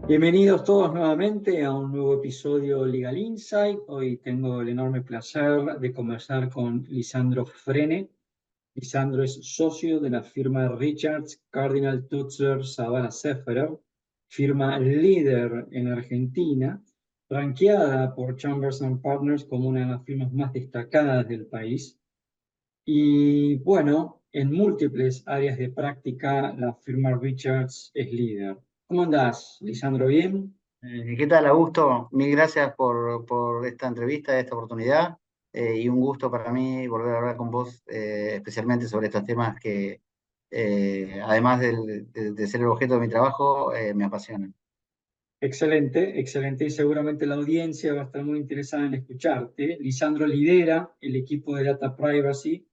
Bienvenidos todos nuevamente a un nuevo episodio Legal Insight. Hoy tengo el enorme placer de conversar con Lisandro Frene. Lisandro es socio de la firma Richards Cardinal Tutzler Zavala Sefferer, firma líder en Argentina, ranqueada por Chambers and Partners como una de las firmas más destacadas del país. Y bueno, en múltiples áreas de práctica, la firma Richards es líder. ¿Cómo andás, Lisandro? ¿Bien? ¿Qué tal, Augusto? Mil gracias por esta entrevista, esta oportunidad, y un gusto para mí volver a hablar con vos, especialmente sobre estos temas que, además de ser el objeto de mi trabajo, me apasionan. Excelente, excelente. Y seguramente la audiencia va a estar muy interesada en escucharte. Lisandro lidera el equipo de Data Privacy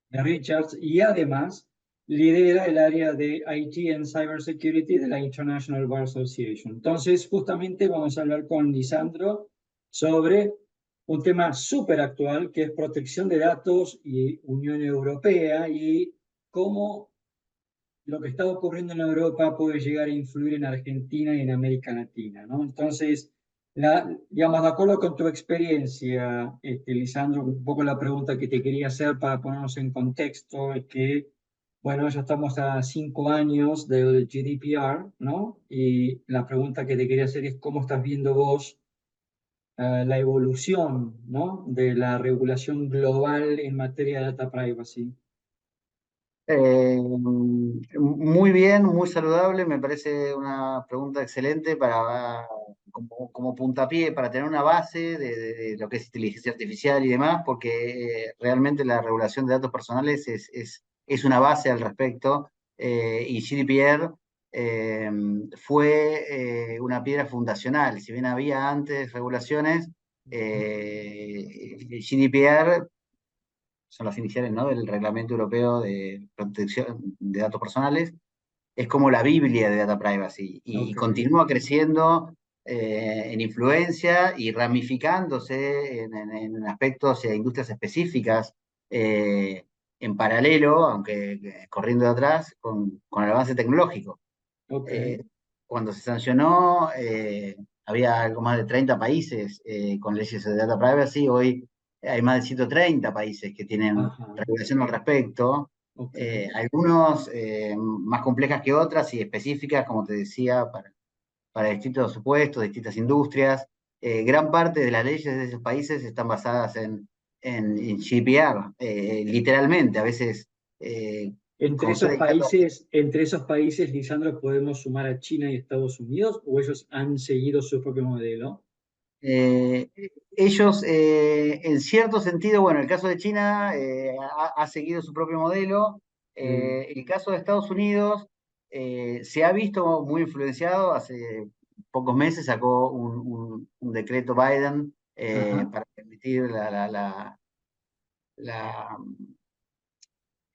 de Richards y además lidera el área de IT and Cybersecurity de la International Bar Association. Entonces, justamente vamos a hablar con Lisandro sobre un tema súper actual que es protección de datos y Unión Europea y cómo lo que está ocurriendo en Europa puede llegar a influir en Argentina y en América Latina, ¿no? Entonces, digamos, de acuerdo con tu experiencia, Lisandro, un poco la pregunta que te quería hacer para ponernos en contexto es que, bueno, ya estamos a 5 años del GDPR, ¿no? Y la pregunta que te quería hacer es cómo estás viendo vos la evolución, ¿no? De la regulación global en materia de data privacy. Muy bien, muy saludable, me parece una pregunta excelente como puntapié, para tener una base de lo que es inteligencia artificial y demás, porque realmente la regulación de datos personales es una base al respecto, y GDPR eh, fue una piedra fundacional. Si bien había antes regulaciones, GDPR son las iniciales, ¿no?, del Reglamento Europeo de Protección de Datos Personales, es como la Biblia de Data Privacy y Ok. continúa creciendo en influencia y ramificándose en aspectos e industrias específicas, eh, en paralelo, aunque corriendo de atrás, con el avance tecnológico. Ok. Eh, Cuando se sancionó, había algo más de 30 países con leyes de data privacy. Hoy hay más de 130 países que tienen Ajá. regulación al respecto. Ok. Algunos más complejas que otras y específicas, como te decía, para distintos supuestos, distintas industrias. Gran parte de las leyes de esos países están basadas en GDPR, literalmente. A veces contradictoriamente. Entre esos países, Lisandro, ¿podemos sumar a China y Estados Unidos o ellos han seguido su propio modelo? Eh, Ellos, en cierto sentido, bueno, el caso de China ha seguido su propio modelo. Mm, El caso de Estados Unidos se ha visto muy influenciado. Hace pocos meses sacó un decreto Biden ajá, para permitir la-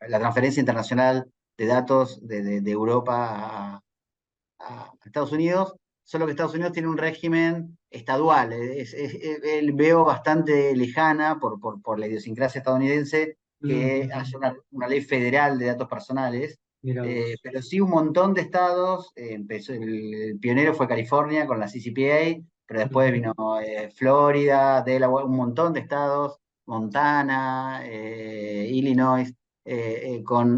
la transferencia internacional de datos de Europa a Estados Unidos, solo que Estados Unidos tiene un régimen estadual. Veo bastante lejana por la idiosincrasia estadounidense que ujú. haya una ley federal de datos personales, Mira vos. pero sí un montón de estados. El pionero fue California con la CCPA, pero después Ujú. vino Florida, Delaware, un montón de estados, Montana, Illinois,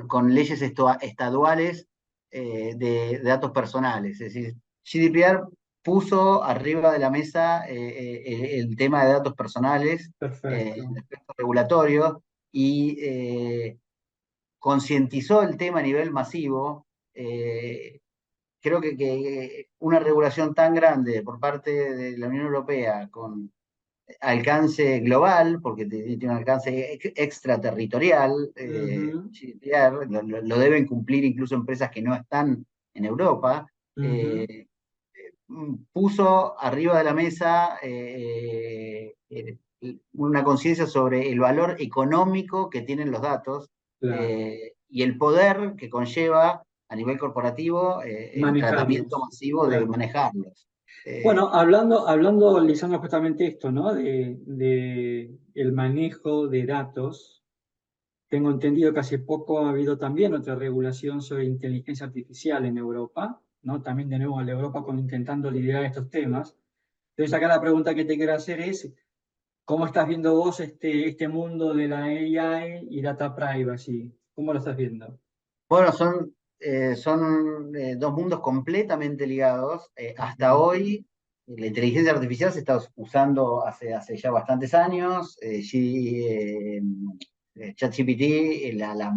con leyes estaduales de datos personales. Es decir, GDPR puso arriba de la mesa el tema de datos personales en Perfecto. aspectos regulatorios y concientizó el tema a nivel masivo. Creo que una regulación tan grande por parte de la Unión Europea, con alcance global, porque tiene un alcance extraterritorial. Ujú, GDPR lo deben cumplir incluso empresas que no están en Europa. ujú. eh, Puso arriba de la mesa una conciencia sobre el valor económico que tienen los datos, Claro. y el poder que conlleva a nivel corporativo el tratamiento Manejarlos. masivo de Claro. manejarlos. Bueno, Eh, hablando, Lisandro, justamente esto, ¿no? De el manejo de datos. Tengo entendido que hace poco ha habido también otra regulación sobre inteligencia artificial en Europa. ¿no? También de nuevo a la Europa con intentando liderar estos temas. Entonces acá la pregunta que te quiero hacer es, ¿cómo estás viendo vos este mundo de la AI y data privacy? ¿Cómo lo estás viendo? Bueno, son dos mundos completamente ligados. Hasta Ujú, hoy, la inteligencia artificial se está usando hace ya bastantes años. ChatGPT la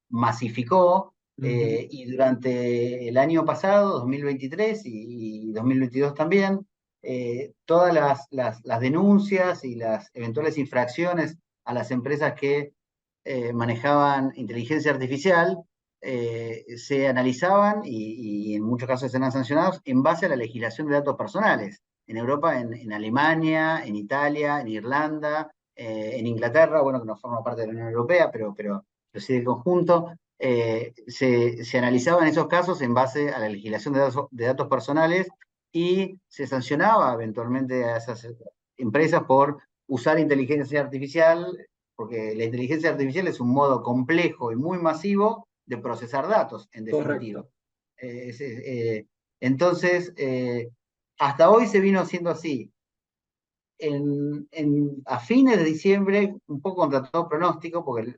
masificó ujú. y durante el año pasado, 2023 y 2022 también, todas las denuncias y las eventuales infracciones a las empresas que manejaban inteligencia artificial se analizaban y en muchos casos eran sancionados en base a la legislación de datos personales. En Europa, en Alemania, en Italia, en Irlanda, en Inglaterra, bueno, que no forma parte de la Unión Europea, pero sí del conjunto, se analizaban esos casos en base a la legislación de datos personales y se sancionaba eventualmente a esas empresas por usar inteligencia artificial, porque la inteligencia artificial es un modo complejo y muy masivo de procesar datos, en definitiva. Correcto. Eh, es- eh, entonces, hasta hoy se vino haciendo así. A fines de diciembre, un poco contra todo pronóstico, porque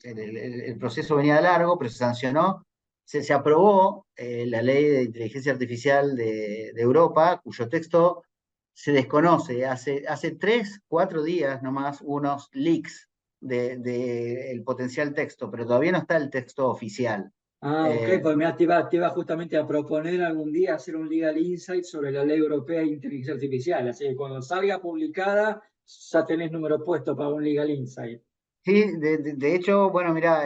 el proceso venía de largo, pero se sancionó, se aprobó la ley de inteligencia artificial de Europa, cuyo texto se desconoce. Hace 3, 4 días nomás unos leaks el potencial texto, pero todavía no está el texto oficial. Ah, ok, Eh, pues mira, te iba justamente a proponer algún día hacer un Legal Insight sobre la Ley Europea de Inteligencia Artificial. Así que cuando salga publicada, ya tenés número puesto para un Legal Insight. Sí, de hecho, bueno, mira,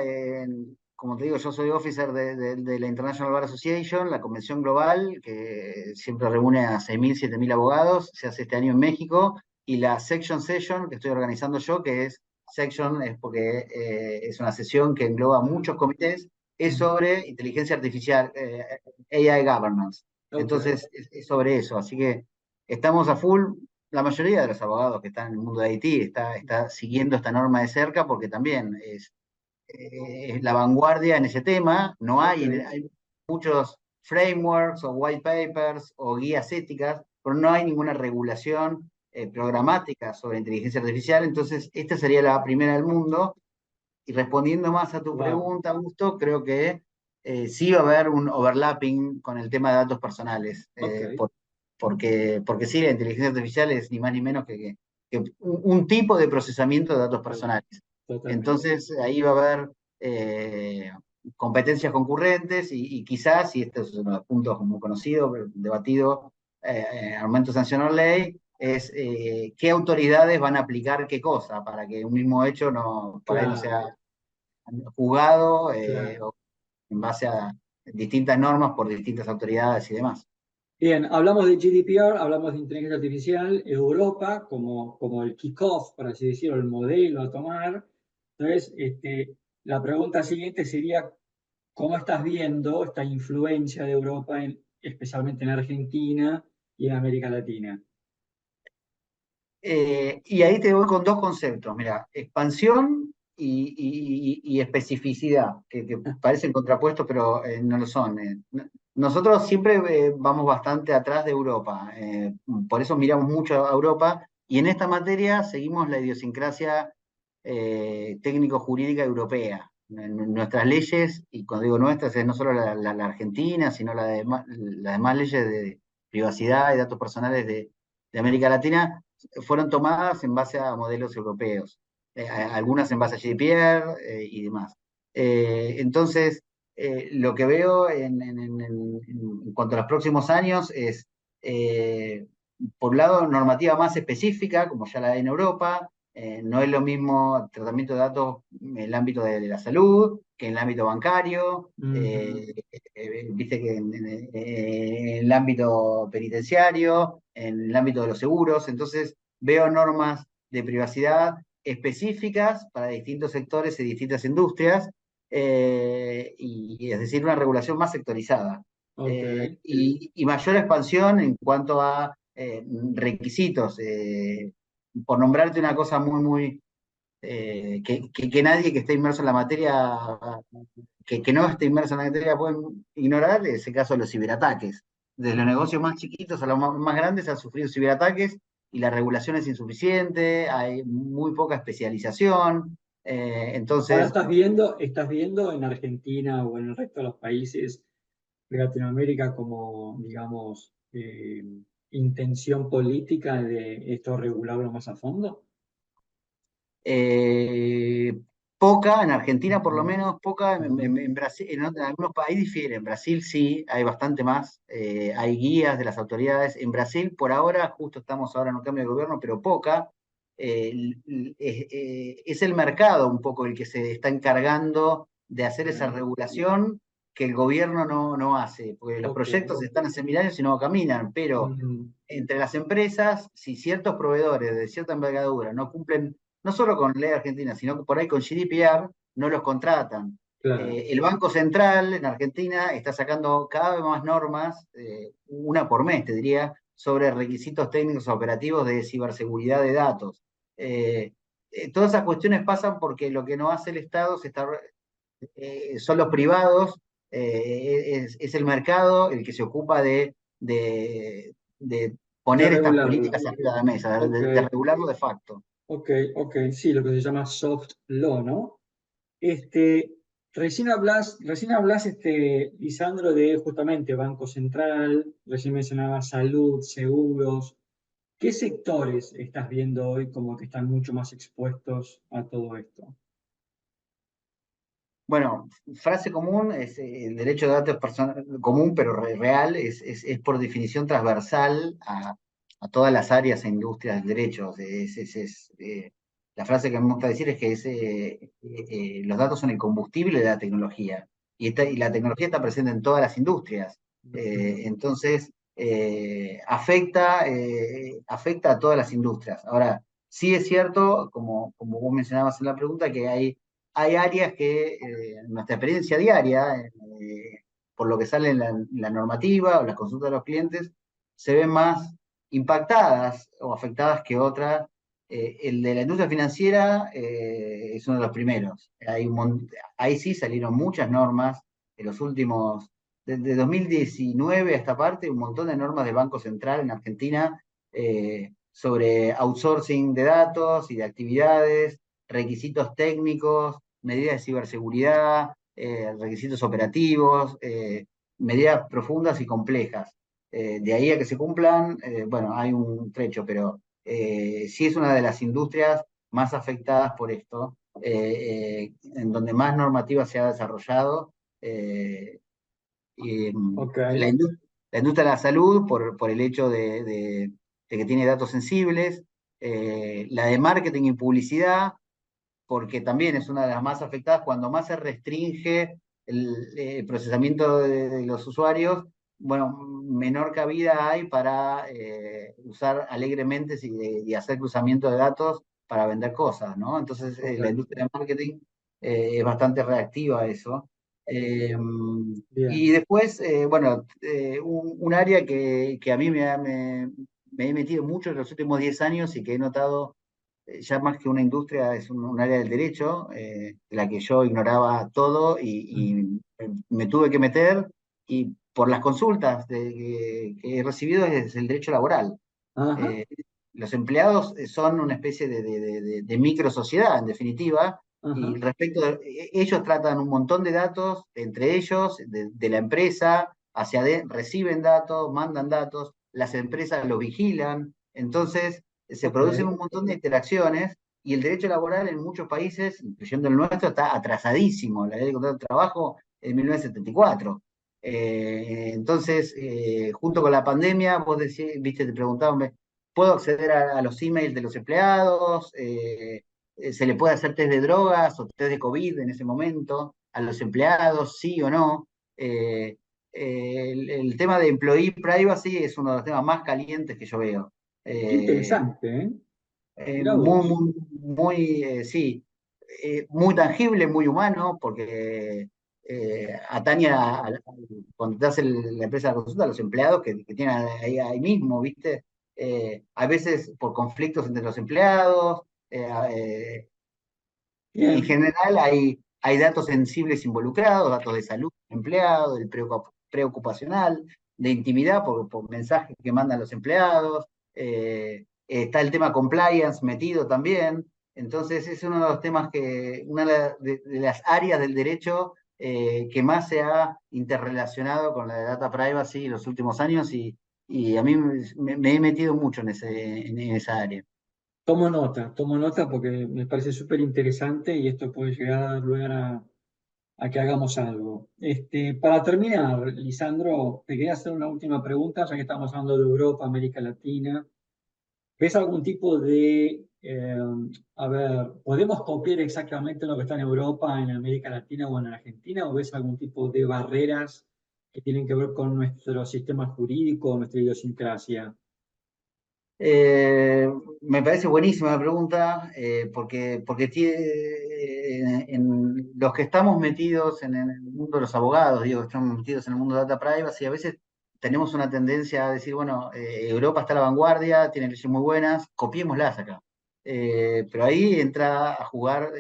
como te digo, yo soy officer de la International Bar Association, la convención global, que siempre reúne a 6.000, 7.000 abogados, se hace este año en México, y la Section Session que estoy organizando yo, que es Section, es porque es una sesión que engloba muchos comités, es Ujú. sobre inteligencia artificial, AI governance. Ok, Entonces, es sobre eso, así que estamos a full. La mayoría de los abogados que están en el mundo de Haití está siguiendo esta norma de cerca porque también es la vanguardia en ese tema. No ok, hay muchos frameworks o white papers o guías éticas, pero no hay ninguna regulación programática sobre inteligencia artificial. Entonces, esta sería la primera del mundo. Y respondiendo más a tu wow, pregunta, Augusto, creo que sí va a haber un overlapping con el tema de datos personales, ok, porque sí, la inteligencia artificial es ni más ni menos que un tipo de procesamiento de datos claro, personales. totalmente. Entonces, ahí va a haber eh, competencias concurrentes y quizás, y este es uno de los puntos muy conocido, debatido, aumento sancionar ley, es qué autoridades van a aplicar qué cosa para que un mismo hecho no, por ahí no sea Claro, juzgado claro. en base a distintas normas por distintas autoridades y demás. Bien, hablamos de GDPR, hablamos de inteligencia artificial, Europa como el kickoff, por así decirlo, el modelo a tomar. Entonces, la pregunta siguiente sería, ¿cómo estás viendo esta influencia de Europa, especialmente en Argentina y en América Latina? Y ahí te voy con dos conceptos, mira, expansión y especificidad, que parecen contrapuestos, pero no lo son. Nosotros siempre vamos bastante atrás de Europa, por eso miramos mucho a Europa, y en esta materia seguimos la idiosincrasia técnico-jurídica europea. Nuestras leyes, y cuando digo nuestras, es no solo la Argentina, sino las demás leyes de privacidad y datos personales de América Latina, fueron tomadas en base a modelos europeos, algunas en base a GDPR y demás. Entonces, lo que veo en cuanto a los próximos años es, por un lado, normativa más específica, como ya la hay en Europa. No es lo mismo tratamiento de datos en el ámbito de la salud que en el ámbito bancario. Ujú. Viste que en el ámbito penitenciario, en el ámbito de los seguros. Entonces, veo normas de privacidad específicas para distintos sectores y distintas industrias, y es decir, una regulación más sectorizada. Ok, Y mayor expansión en cuanto a requisitos. Por nombrarte una cosa muy que nadie que esté inmerso en la materia, que no esté inmerso en la materia puede ignorar, es el caso de los ciberataques. Desde los negocios más chiquitos a los más grandes han sufrido ciberataques y la regulación es insuficiente, hay muy poca especialización. Ahora Entonces, estás viendo en Argentina o en el resto de los países de Latinoamérica como, digamos, intención política de esto regularlo más a fondo. Eh, poca, en Argentina por lo Ujú, menos, poca, ujú. en Brasil, en algunos países difiere, en Brasil sí, hay bastante más, hay guías de las autoridades, en Brasil por ahora, justo estamos ahora en un cambio de gobierno, pero poca, es el mercado un poco el que se está encargando de hacer esa regulación que el gobierno no hace, porque los Ok. proyectos están en seminarios y no caminan, pero Mm, entre las empresas, si ciertos proveedores de cierta envergadura no cumplen no solo con ley argentina, sino que por ahí con GDPR, no los contratan. claro. El Banco Central en Argentina está sacando cada vez más normas, una por mes, te diría, sobre requisitos técnicos operativos de ciberseguridad de datos. Eh, Todas esas cuestiones pasan porque lo que no hace el Estado son los privados, es el mercado el que se ocupa de De poner estas regularlo. políticas arriba de la mesa, Ok, de regularlo de facto. ok, ok. Sí, lo que se llama soft law, ¿no? Este, recién hablas, Lisandro, de justamente Banco Central, recién mencionabas salud, seguros. ¿Qué sectores estás viendo hoy como que están mucho más expuestos a todo esto? Bueno, frase común es el derecho de datos común, pero real, es por definición transversal a todas las áreas e industrias del derecho. La frase que me gusta decir es que los datos son el combustible de la tecnología y la tecnología está presente en todas las industrias. Entonces, afecta a todas las industrias. Ahora, sí es cierto, como vos mencionabas en la pregunta, que hay áreas que en nuestra experiencia diaria, por lo que sale en la normativa o las consultas de los clientes, se ven más impactadas o afectadas que otras. El de la industria financiera es uno de los primeros. Ahí sí salieron muchas normas en los últimos, desde 2019 a esta parte, un montón de normas del Banco Central en Argentina sobre outsourcing de datos y de actividades, requisitos técnicos, medidas de ciberseguridad, requisitos operativos, medidas profundas y complejas. De ahí a que se cumplan, bueno, hay un trecho, pero sí es una de las industrias más afectadas por esto, en donde más normativa se ha desarrollado. eh, y, Ok, la industria de la salud por el hecho de que tiene datos sensibles, la de marketing y publicidad, porque también es una de las más afectadas cuando más se restringe el procesamiento de los usuarios, bueno, menor cabida hay para usar alegremente y hacer cruzamiento de datos para vender cosas, ¿no? Entonces, la ok, industria de marketing es bastante reactiva a eso. Eh, y bien. después, bueno, un área que a mí me he metido mucho en los últimos 10 años y que he notado ya más que una industria, es un área del derecho, de la que yo ignoraba todo y me tuve que meter, y por las consultas que he recibido es el derecho laboral. Ajá, Eh, los empleados son una especie de micro sociedad, en definitiva, y ajá, ellos tratan un montón de datos entre ellos, de la empresa, reciben datos, mandan datos, las empresas los vigilan, entonces se ok. producen un montón de interacciones y el derecho laboral en muchos países, incluyendo el nuestro, está atrasadísimo. La ley de contrato de trabajo es de 1974. Entonces, junto con la pandemia, vos decís, viste, te preguntaban, ¿puedo acceder a los emails de los empleados? ¿Se le puede hacer test de drogas o test de COVID en ese momento a los empleados, sí o no? Eh, el tema de employee privacy es uno de los temas más calientes que yo veo. Qué Eh, interesante, ¿eh? Mirá Muy, vos. muy, sí, muy tangible, muy humano, porque atañe cuando te hace la empresa de consulta a los empleados que tienen ahí mismo, ¿viste? A veces por conflictos entre los empleados, En Bien, general hay datos sensibles involucrados, datos de salud del empleado, del preocupacional, de intimidad por mensajes que mandan los empleados. Está el tema compliance metido también. Entonces es uno de los temas una de las áreas del derecho que más se ha interrelacionado con la de data privacy en los últimos años y a mí me he metido mucho en esa área. tomo nota porque me parece súper interesante y esto puede llegar a dar lugar a que hagamos algo. Para terminar, Lisandro, te quería hacer una última pregunta, ya que estamos hablando de Europa, América Latina. ¿Ves algún tipo a ver, podemos copiar exactamente lo que está en Europa, en América Latina o en Argentina, o ves algún tipo de barreras que tienen que ver con nuestro sistema jurídico, nuestra idiosincrasia? Eh, Me parece buenísima la pregunta, porque en los que estamos metidos en el mundo de los abogados, digo, que estamos metidos en el mundo de data privacy, a veces tenemos una tendencia a decir, bueno, Europa está a la vanguardia, tiene leyes muy buenas, copiémoslas acá. Pero ahí entra a jugar,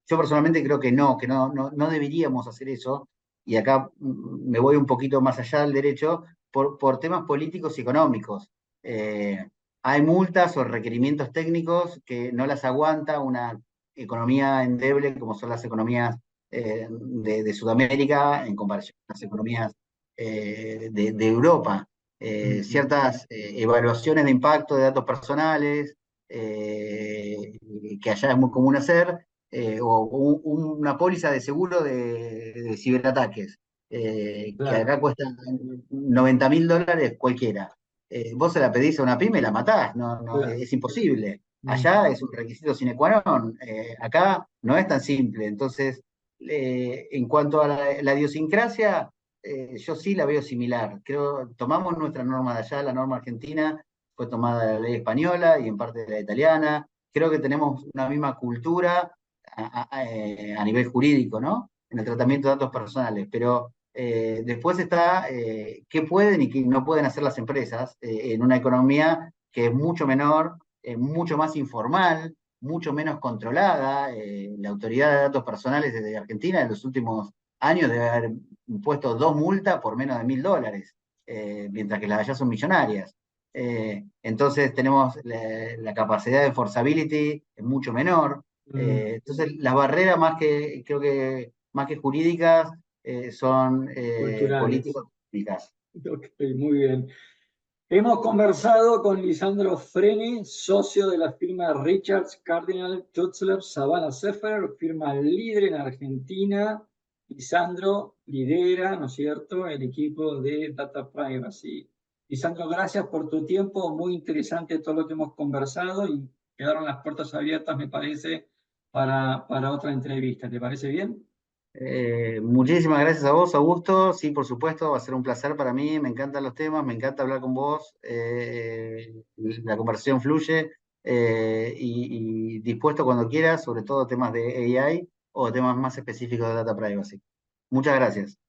yo personalmente creo que no deberíamos hacer eso, y acá me voy un poquito más allá del derecho, por temas políticos y económicos. Eh, Hay multas o requerimientos técnicos que no las aguanta una economía endeble como son las economías de Sudamérica en comparación con las economías de Europa. Ujú. Ciertas evaluaciones de impacto de datos personales, que allá es muy común hacer, o una póliza de seguro de ciberataques, que Claro. acá cuesta $90.000 cualquiera. Vos se la pedís a una pyme y la matás, Claro. es imposible. Allá Ujú. es un requisito sine qua non, acá no es tan simple. Entonces, en cuanto a la idiosincrasia, yo sí la veo similar. Creo, tomamos nuestra norma de allá, la norma argentina fue tomada de la ley española y en parte de la italiana. Creo que tenemos una misma cultura a nivel jurídico, ¿no? En el tratamiento de datos personales, pero después está qué pueden y qué no pueden hacer las empresas en una economía que es mucho menor, mucho más informal, mucho menos controlada. La autoridad de datos personales de Argentina en los últimos años debe haber impuesto 2 multas por menos de $1.000, mientras que las de allá son millonarias. Entonces tenemos la capacidad de enforceability es mucho menor. Mm. Entonces las barreras creo que más que jurídicas, son Culturales. políticas. Ok, muy bien. Hemos conversado con Lisandro Freni, socio de la firma Richards Cardinal Tutzler Zavala Sefer, firma líder en Argentina. Lisandro lidera, ¿no es cierto?, el equipo de Data Privacy. Lisandro, gracias por tu tiempo, muy interesante todo lo que hemos conversado y quedaron las puertas abiertas, me parece, para otra entrevista. ¿Te parece bien? Muchísimas gracias a vos, Augusto. Sí, por supuesto, va a ser un placer para mí. Me encantan los temas, me encanta hablar con vos. La conversación fluye y dispuesto cuando quieras, sobre todo temas de AI o temas más específicos de data privacy. Muchas gracias.